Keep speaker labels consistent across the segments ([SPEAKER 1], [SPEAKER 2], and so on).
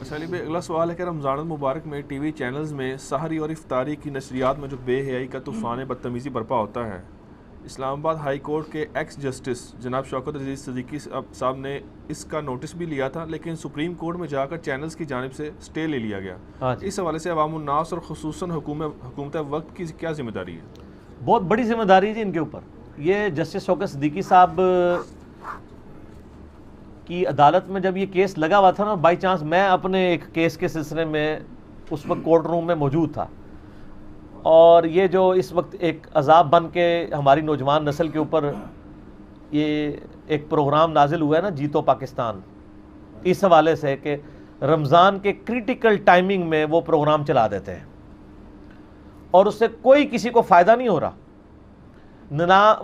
[SPEAKER 1] سالی بھائی اگلا سوال ہے کہ رمضان المبارک میں ٹی وی چینلز میں سحری اور افطاری کی نشریات میں جو بے حیائی کا طوفان بدتمیزی برپا ہوتا ہے، اسلام آباد ہائی کورٹ کے ایکس جسٹس جناب شوکت عزیز صدیقی صاحب نے اس کا نوٹس بھی لیا تھا، لیکن سپریم کورٹ میں جا کر چینلز کی جانب سے سٹے لے لیا گیا۔ اس حوالے سے عوام الناس اور خصوصاً حکومت وقت کی کیا ذمہ داری ہے؟
[SPEAKER 2] بہت بڑی ذمہ داری ہے ان کے اوپر۔ یہ جسٹس شوکت صدیقی صاحب کی عدالت میں جب یہ کیس لگا ہوا تھا نا، بائی چانس میں اپنے ایک کیس کے سلسلے میں اس وقت کورٹ روم میں موجود تھا، اور یہ جو اس وقت ایک عذاب بن کے ہماری نوجوان نسل کے اوپر یہ ایک پروگرام نازل ہوا ہے نا، جیتو پاکستان، اس حوالے سے کہ رمضان کے کریٹیکل ٹائمنگ میں وہ پروگرام چلا دیتے ہیں اور اس سے کوئی کسی کو فائدہ نہیں ہو رہا۔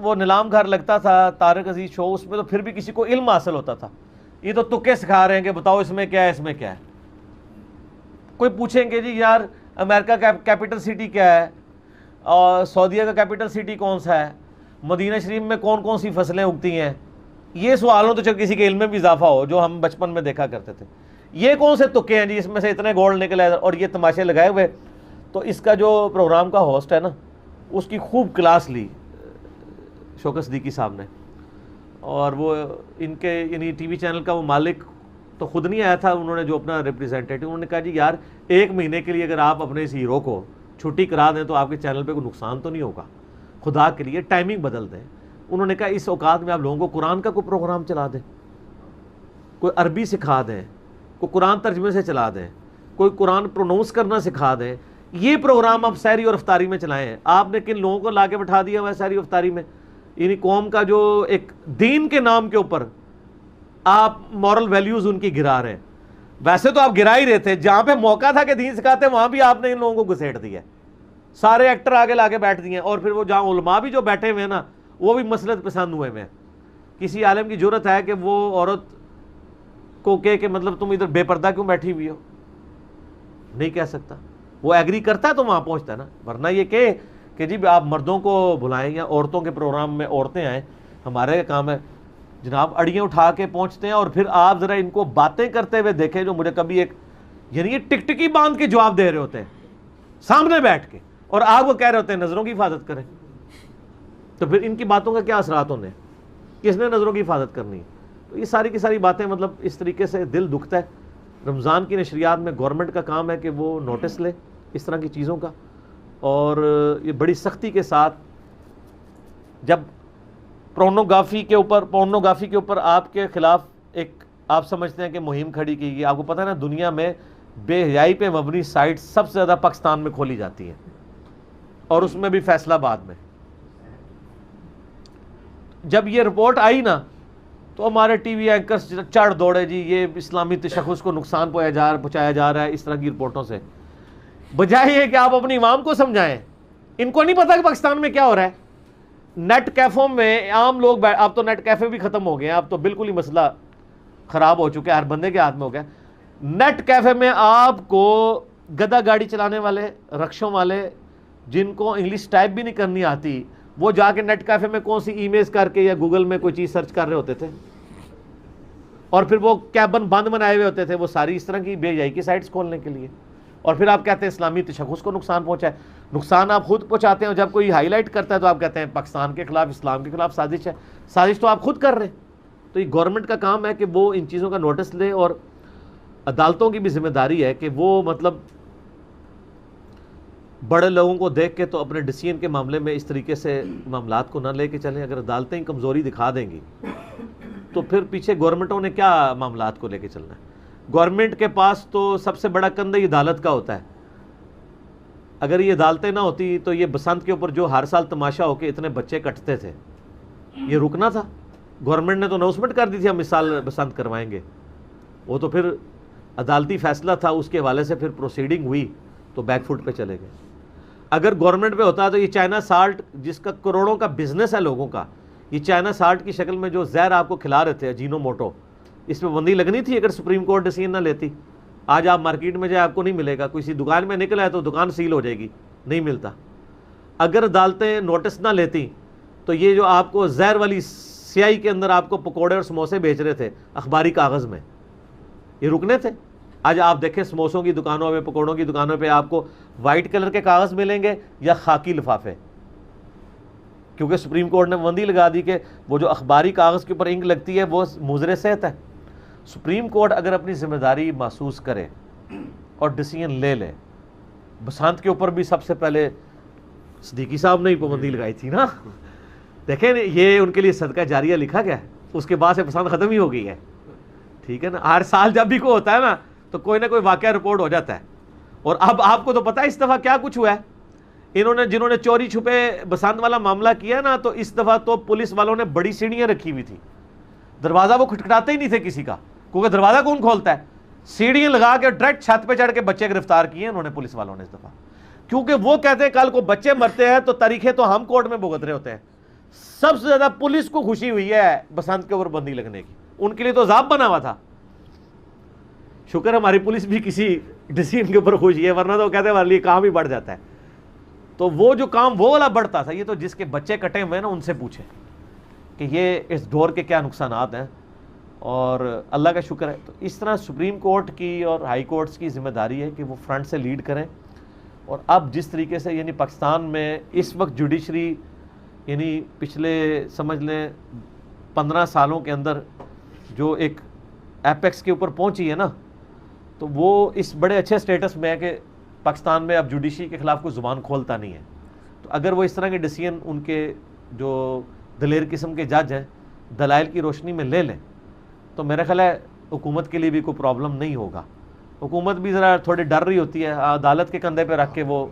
[SPEAKER 2] وہ نیلام گھر لگتا تھا طارق عزیز شو، اس میں تو پھر بھی کسی کو علم حاصل ہوتا تھا۔ یہ تو تکے سکھا رہے ہیں کہ بتاؤ اس میں کیا ہے، اس میں کیا ہے۔ کوئی پوچھیں گے جی یار امریکہ کا کیپٹل سٹی کیا ہے، اور سعودیہ کا کیپٹل سٹی کون سا ہے، مدینہ شریف میں کون کون سی فصلیں اگتی ہیں، یہ سوالوں تو چل کسی کے علم میں بھی اضافہ ہو جو ہم بچپن میں دیکھا کرتے تھے۔ یہ کون سے تکے ہیں جی اس میں سے اتنے گولڈ نکلے اور یہ تماشے لگائے ہوئے۔ تو اس کا جو پروگرام کا ہوسٹ ہے نا، اس کی خوب کلاس لی شوکت صدیقی صاحب نے، اور وہ ان کے یعنی ٹی وی چینل کا وہ مالک تو خود نہیں آیا تھا، انہوں نے جو اپنا ریپریزنٹیٹیو، انہوں نے کہا جی یار ایک مہینے کے لیے اگر آپ اپنے اس ہیرو کو چھٹی کرا دیں تو آپ کے چینل پہ کوئی نقصان تو نہیں ہوگا، خدا کے لیے ٹائمنگ بدل دیں۔ انہوں نے کہا اس اوقات میں آپ لوگوں کو قرآن کا کوئی پروگرام چلا دیں، کوئی عربی سکھا دیں، کوئی قرآن ترجمے سے چلا دیں، کوئی قرآن پرونونس کرنا سکھا دیں۔ یہ پروگرام آپ سحری اور افطاری میں چلائیں ہیں۔ آپ نے کن لوگوں کو لا کے بٹھا دیا ہوا ہے سحری افطاری میں؟ یعنی قوم کا جو ایک دین کے نام کے اوپر آپ مورل ویلیوز ان کی گرا رہے ہیں۔ ویسے تو آپ گرا ہی رہے تھے، جہاں پہ موقع تھا کہ دین سکھاتے وہاں بھی آپ نے ان لوگوں کو گھسیٹ دیا، سارے ایکٹر آگے لا کے بیٹھ دیے، اور پھر وہ جہاں علماء بھی جو بیٹھے ہوئے ہیں نا، وہ بھی مسلط پسند ہوئے ہیں۔ کسی عالم کی جرت ہے کہ وہ عورت کو کہ مطلب تم ادھر بے پردہ کیوں بیٹھی ہوئی ہو؟ نہیں کہہ سکتا، وہ ایگری کرتا ہے تو وہاں پہنچتا ہے نا، ورنہ یہ کہ جی آپ مردوں کو بلائیں یا عورتوں کے پروگرام میں عورتیں آئیں، ہمارے کام ہے جناب اڑیاں اٹھا کے پہنچتے ہیں۔ اور پھر آپ ذرا ان کو باتیں کرتے ہوئے دیکھیں، جو مجھے کبھی ایک یعنی یہ ٹکٹکی باندھ کے جواب دے رہے ہوتے ہیں سامنے بیٹھ کے، اور آپ وہ کہہ رہے ہوتے ہیں نظروں کی حفاظت کریں۔ تو پھر ان کی باتوں کا کیا اثرات ہونے ہیں؟ کس نے نظروں کی حفاظت کرنی ہے؟ تو یہ ساری کی ساری باتیں مطلب اس طریقے سے دل دکھتا ہے۔ رمضان کی نشریات میں گورنمنٹ کا کام ہے کہ وہ نوٹس لے اس طرح کی چیزوں کا، اور یہ بڑی سختی کے ساتھ جب پورنوگرافی کے اوپر آپ کے خلاف ایک آپ سمجھتے ہیں کہ مہم کھڑی کی گئی۔ آپ کو پتہ ہے نا دنیا میں بے حیائی پہ مبنی سائٹ سب سے زیادہ پاکستان میں کھولی جاتی ہیں، اور اس میں بھی فیصلہ آباد میں۔ جب یہ رپورٹ آئی نا تو ہمارے ٹی وی اینکرز چڑھ دوڑے، جی یہ اسلامی تشخص کو نقصان پہنچایا جا رہا ہے اس طرح کی رپورٹوں سے۔ بجائے یہ کہ آپ اپنی عوام کو سمجھائیں، ان کو نہیں پتا کہ پاکستان میں کیا ہو رہا ہے۔ نیٹ کیفوں میں عام لوگ اب تو نیٹ کیفے بھی ختم ہو گئے ہیں، اب تو بالکل ہی مسئلہ خراب ہو چکا ہے، ہر بندے کے ہاتھ میں ہو گیا۔ نیٹ کیفے میں آپ کو گدا گاڑی چلانے والے، رکشوں والے، جن کو انگلش ٹائپ بھی نہیں کرنی آتی، وہ جا کے نیٹ کیفے میں کون سی ای میلز کر کے یا گوگل میں کوئی چیز سرچ کر رہے ہوتے تھے، اور پھر وہ کیبن بند بنائے ہوئے ہوتے تھے وہ ساری اس طرح کی بے حیائی کی سائٹس کھولنے کے لیے۔ اور پھر آپ کہتے ہیں اسلامی تشخص کو نقصان پہنچا ہے۔ نقصان آپ خود پہنچاتے ہیں، اور جب کوئی ہائی لائٹ کرتا ہے تو آپ کہتے ہیں پاکستان کے خلاف، اسلام کے خلاف سازش ہے۔ سازش تو آپ خود کر رہے ہیں۔ تو یہ گورنمنٹ کا کام ہے کہ وہ ان چیزوں کا نوٹس لے، اور عدالتوں کی بھی ذمہ داری ہے کہ وہ مطلب بڑے لوگوں کو دیکھ کے تو اپنے ڈیسیژن کے معاملے میں اس طریقے سے معاملات کو نہ لے کے چلیں۔ اگر عدالتیں کمزوری دکھا دیں گی تو پھر پیچھے گورنمنٹوں نے کیا معاملات کو لے کے چلنا ہے؟ گورنمنٹ کے پاس تو سب سے بڑا کندہ یہ عدالت کا ہوتا ہے۔ اگر یہ عدالتیں نہ ہوتی تو یہ بسنت کے اوپر جو ہر سال تماشا ہو کے اتنے بچے کٹتے تھے، یہ رکنا تھا۔ گورنمنٹ نے تو اناؤنسمنٹ کر دی تھی ہم اس سال بسنت کروائیں گے، وہ تو پھر عدالتی فیصلہ تھا، اس کے حوالے سے پھر پروسیڈنگ ہوئی تو بیک فٹ پہ چلے گئے۔ اگر گورنمنٹ پہ ہوتا تو یہ چائنا سالٹ جس کا کروڑوں کا بزنس ہے لوگوں کا، یہ چائنا سالٹ کی شکل میں جو زہر آپ کو کھلا رہے تھے اجینو موٹو، اس پہ بندی لگنی تھی اگر سپریم کورٹ ڈیسیژن نہ لیتی۔ آج آپ مارکیٹ میں جائے آپ کو نہیں ملے گا، کسی دکان میں نکلا ہے تو دکان سیل ہو جائے گی، نہیں ملتا۔ اگر عدالتیں نوٹس نہ لیتی تو یہ جو آپ کو زہر والی سیاہی کے اندر آپ کو پکوڑے اور سموسے بیچ رہے تھے اخباری کاغذ میں، یہ رکنے تھے۔ آج آپ دیکھیں سموسوں کی دکانوں پہ، پکوڑوں کی دکانوں پہ آپ کو وائٹ کلر کے کاغذ ملیں گے یا خاکی لفافے، کیونکہ سپریم کورٹ نے پابندی لگا دی کہ وہ جو اخباری کاغذ کے اوپر انک لگتی ہے وہ مضر صحت ہے۔ سپریم کورٹ اگر اپنی ذمہ داری محسوس کرے اور ڈیسیژن لے لے، بسنت کے اوپر بھی سب سے پہلے صدیقی صاحب نے ہی پابندی لگائی تھی نا، دیکھیں یہ ان کے لیے صدقہ جاریہ لکھا گیا ہے، اس کے بعد سے بسنت ختم ہی ہو گئی ہے، ٹھیک ہے نا۔ ہر سال جب بھی کوئی ہوتا ہے نا تو کوئی نہ کوئی واقعہ رپورٹ ہو جاتا ہے، اور اب آپ کو تو پتہ ہے اس دفعہ کیا کچھ ہوا ہے۔ جنہوں نے چوری چھپے بسنت والا معاملہ کیا نا، تو اس دفعہ تو پولیس والوں نے بڑی سیڑھیاں رکھی ہوئی تھی، دروازہ وہ کھٹکھٹاتے ہی نہیں تھے کسی کا، کیونکہ دروازہ کون کھولتا ہے، سیڑھیاں لگا کے ڈائریکٹ چھت پہ چڑھ کے بچے گرفتار کیے انہوں نے پولیس والوں نے اس دفعہ، کیونکہ وہ کہتے ہیں کل کو بچے مرتے ہیں تو تاریخیں تو ہم کورٹ میں بھگت رہے ہوتے ہیں۔ سب سے زیادہ پولیس کو خوشی ہوئی ہے بسنت کے اوپر بندی لگنے کی، ان کے لیے تو عذاب بنا ہوا تھا۔ شکر ہماری پولیس بھی کسی ڈیسیژن کے اوپر خوشی ہے، ورنہ تو کہتے ہیں ہمارے لیے کام ہی بڑھ جاتا ہے۔ تو وہ جو کام وہ والا بڑھتا تھا، یہ تو جس کے بچے کٹے ہوئے ہیں نا ان سے پوچھیں کہ یہ اس دور کے کیا نقصانات ہیں، اور اللہ کا شکر ہے۔ تو اس طرح سپریم کورٹ کی اور ہائی کورٹس کی ذمہ داری ہے کہ وہ فرنٹ سے لیڈ کریں، اور اب جس طریقے سے یعنی پاکستان میں اس وقت جوڈیشری یعنی پچھلے سمجھ لیں 15 سالوں کے اندر جو ایک ایپیکس کے اوپر پہنچی ہے نا، تو وہ اس بڑے اچھے سٹیٹس میں ہے کہ پاکستان میں اب جوڈیشری کے خلاف کوئی زبان کھولتا نہیں ہے۔ تو اگر وہ اس طرح کے ڈیسیژن ان کے جو دلیر قسم کے جج ہیں دلائل کی روشنی میں لے لیں تو میرا خیال ہے حکومت کے لیے بھی کوئی پرابلم نہیں ہوگا۔ حکومت بھی ذرا تھوڑی ڈر رہی ہوتی ہے، عدالت کے کندھے پہ رکھ کے وہ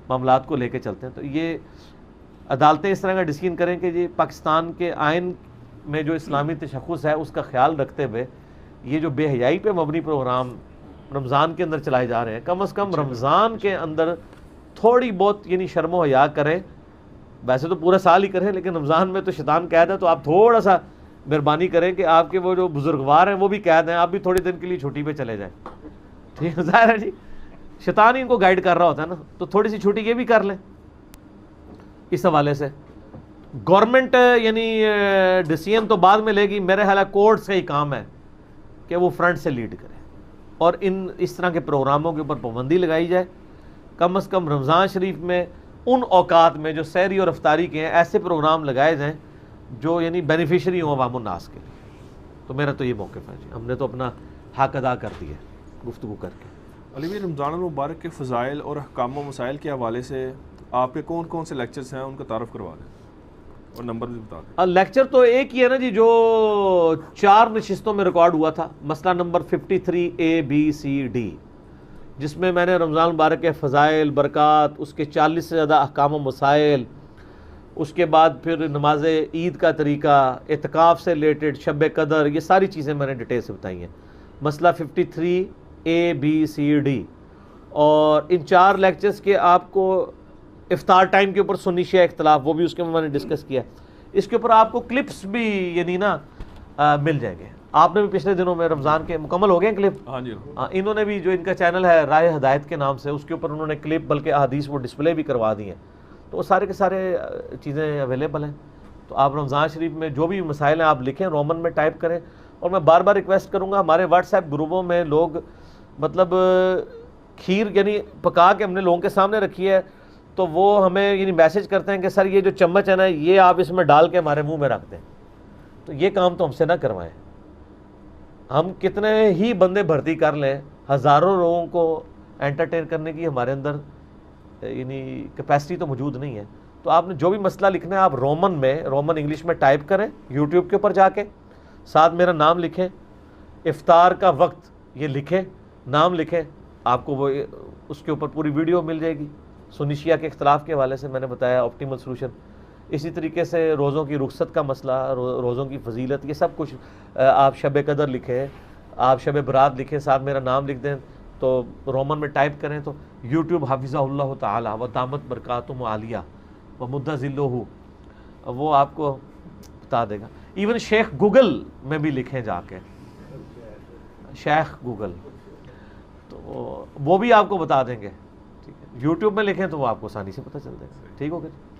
[SPEAKER 2] معاملات کو لے کے چلتے ہیں۔ تو یہ عدالتیں اس طرح کا ڈیسیژن کریں کہ یہ پاکستان کے آئین میں جو اسلامی تشخص ہے اس کا خیال رکھتے ہوئے یہ جو بے حیائی پہ مبنی پروگرام رمضان کے اندر چلائے جا رہے ہیں، کم از کم رمضان کے اندر تھوڑی بہت یعنی شرم و حیا کریں، ویسے تو پورا سال ہی کریں لیکن رمضان میں تو شیطان قید ہے، تو آپ تھوڑا سا مہربانی کریں کہ آپ کے وہ جو بزرگوار ہیں وہ بھی قید ہیں، آپ بھی تھوڑی دن کے لیے چھٹی پہ چلے جائیں، ٹھیک ہے، ظاہر ہے جی شیطان ہی ان کو گائیڈ کر رہا ہوتا ہے نا، تو تھوڑی سی چھٹی یہ بھی کر لیں۔ اس حوالے سے گورنمنٹ یعنی ڈیسیژن تو بعد میں لے گی، میرے خیال ہے کورٹس کا ہی کام ہے کہ وہ فرنٹ سے لیڈ کرے اور اس طرح کے پروگراموں کے اوپر پابندی لگائی جائے۔ کم از کم رمضان شریف میں ان اوقات میں جو سحری اور افطاری کے ہیں ایسے پروگرام لگائے جائیں جو یعنی بینیفیشری ہوں عوام الناس کے لیے۔ تو میرا تو یہ موقف ہے جی، ہم نے تو اپنا حق ادا کر دیا گفتگو کر کے۔
[SPEAKER 1] علی بھائی، رمضان المبارک کے فضائل اور احکام و مسائل کے حوالے سے آپ کے کون کون سے لیکچرز ہیں ان کا تعارف کروا دیں اور نمبر بھی بتا دیں۔
[SPEAKER 2] لیکچر تو ایک ہی ہے نا جی، جو 4 نشستوں میں ریکارڈ ہوا تھا، مسئلہ نمبر 53A-B-C-D، جس میں نے رمضان مبارک کے فضائل، برکات، اس کے 40 سے زیادہ احکام و مسائل، اس کے بعد پھر نماز عید کا طریقہ، اعتکاف سے ریلیٹڈ، شب قدر، یہ ساری چیزیں میں نے ڈیٹیل سے بتائی ہیں۔ مسئلہ 53A-B-C-D، اور ان 4 لیکچرز کے آپ کو افطار ٹائم کے اوپر سنی شیعہ اختلاف، وہ بھی اس کے میں نے ڈسکس کیا۔ اس کے اوپر آپ کو کلپس بھی یعنی نا مل جائیں گے، آپ نے بھی پچھلے دنوں میں رمضان کے مکمل ہو گئے ہیں کلپ،
[SPEAKER 1] ہاں جی،
[SPEAKER 2] انہوں نے بھی جو ان کا چینل ہے رائے ہدایت کے نام سے، اس کے اوپر انہوں نے کلپ بلکہ احادیث وہ ڈسپلے بھی کروا دی ہیں، تو وہ سارے کے سارے چیزیں اویلیبل ہیں۔ تو آپ رمضان شریف میں جو بھی مسائل ہیں آپ لکھیں، رومن میں ٹائپ کریں، اور میں بار بار ریکویسٹ کروں گا، ہمارے واٹس ایپ گروپوں میں لوگ مطلب کھیر یعنی پکا کے ہم نے لوگوں کے سامنے رکھی ہے، تو وہ ہمیں یعنی میسج کرتے ہیں کہ سر یہ جو چمچ ہے نا یہ آپ اس میں ڈال کے ہمارے منہ میں رکھ دیں، تو یہ کام تو ہم سے نہ کروائیں۔ ہم کتنے ہی بندے بھرتی کر لیں، ہزاروں لوگوں کو انٹرٹین کرنے کی ہمارے اندر یعنی کیپیسٹی تو موجود نہیں ہے۔ تو آپ نے جو بھی مسئلہ لکھنا ہے آپ رومن انگلش میں ٹائپ کریں، یوٹیوب کے اوپر جا کے ساتھ میرا نام لکھیں، افطار کا وقت یہ لکھیں، نام لکھیں، آپ کو وہ اس کے اوپر پوری ویڈیو مل جائے گی۔ سنی شیعہ کے اختلاف کے حوالے سے میں نے بتایا آپٹیمل سولوشن، اسی طریقے سے روزوں کی رخصت کا مسئلہ، روزوں کی فضیلت، یہ سب کچھ آپ شب قدر لکھیں، آپ شب برات لکھیں، ساتھ میرا نام لکھ دیں، تو رومن میں ٹائپ کریں تو یوٹیوب حافظہ اللہ تعالی و دامت برکاتہم عالیہ و مد ذلہ، وہ آپ کو بتا دے گا۔ ایون شیخ گوگل میں بھی لکھیں جا کے، شیخ گوگل، تو وہ بھی آپ کو بتا دیں گے، ٹھیک ہے، یوٹیوب میں لکھیں تو وہ آپ کو آسانی سے پتہ چل جائے گا، ٹھیک ہو گیا۔